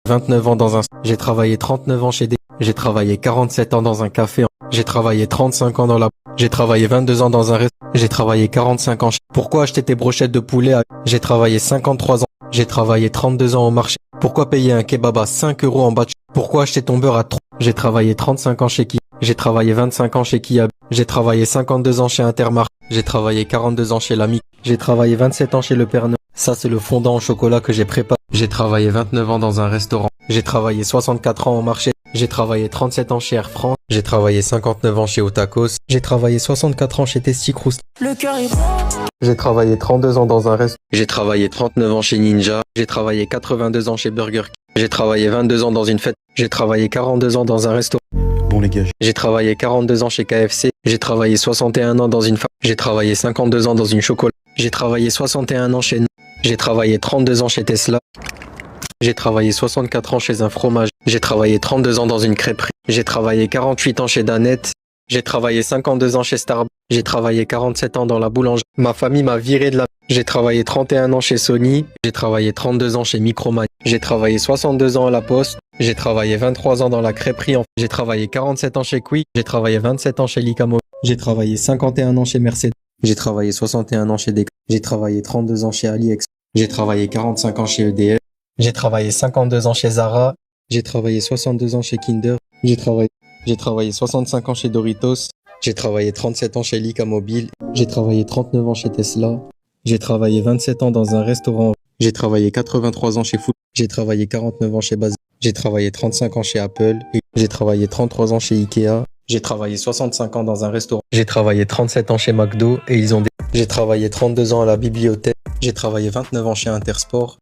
29 ans dans un... J'ai travaillé 39 ans chez des... J'ai travaillé 47 ans dans un café. J'ai travaillé 35 ans dans la... J'ai travaillé 22 ans dans un restaurant. J'ai travaillé 45 ans chez... Pourquoi acheter tes brochettes de poulet à... J'ai travaillé 53 ans. J'ai travaillé 32 ans au marché. Pourquoi payer un kebab à 5 € en bas de... Pourquoi acheter ton beurre à 3... J'ai travaillé 35 ans chez qui? J'ai travaillé 25 ans chez Kiab. J'ai travaillé 52 ans chez Intermarché. J'ai travaillé 42 ans chez l'Ami. J'ai travaillé 27 ans chez le Père Noël. Ça, c'est le fondant au chocolat que j'ai préparé. J'ai travaillé 29 ans dans un restaurant. J'ai travaillé 64 ans au marché. J'ai travaillé 37 ans chez Air France. J'ai travaillé 59 ans chez Otakos. J'ai travaillé 64 ans chez Testicrous. Le cœur est... J'ai travaillé 32 ans dans un restaurant. J'ai travaillé 39 ans chez Ninja. J'ai travaillé 82 ans chez Burger King. J'ai travaillé 22 ans dans une fête. J'ai travaillé 42 ans dans un restaurant. Bon les gars, J'ai travaillé 42 ans chez KFC. J'ai travaillé 61 ans dans une femme. J'ai travaillé 52 ans dans une chocolat. J'ai travaillé 61 ans chez... J'ai travaillé 32 ans chez Tesla. J'ai travaillé 64 ans chez un fromage. J'ai travaillé 32 ans dans une crêperie. J'ai travaillé 48 ans chez Danette. J'ai travaillé 52 ans chez Starbucks. J'ai travaillé 47 ans dans la boulangerie. Ma famille m'a viré de la... J'ai travaillé 31 ans chez Sony. J'ai travaillé 32 ans chez Microman. J'ai travaillé 62 ans à la Poste. J'ai travaillé 23 ans dans la crêperie. J'ai travaillé 47 ans chez Quick. J'ai travaillé 27 ans chez Licamo. J'ai travaillé 51 ans chez Mercedes. J'ai travaillé 61 ans chez Decathlon. J'ai travaillé 32 ans chez AliExpress. J'ai travaillé 45 ans chez EDF. J'ai travaillé 52 ans chez Zara. J'ai travaillé 62 ans chez Kinder. J'ai travaillé 65 ans chez Doritos. J'ai travaillé 37 ans chez Lika Mobile. J'ai travaillé 39 ans chez Tesla. J'ai travaillé 27 ans dans un restaurant. J'ai travaillé 83 ans chez Food. J'ai travaillé 49 ans chez Baz. J'ai travaillé 35 ans chez Apple. J'ai travaillé 33 ans chez Ikea. J'ai travaillé 65 ans dans un restaurant. J'ai travaillé 37 ans chez McDo et ils ont des... J'ai travaillé 32 ans à la bibliothèque. J'ai travaillé 29 ans chez Intersport.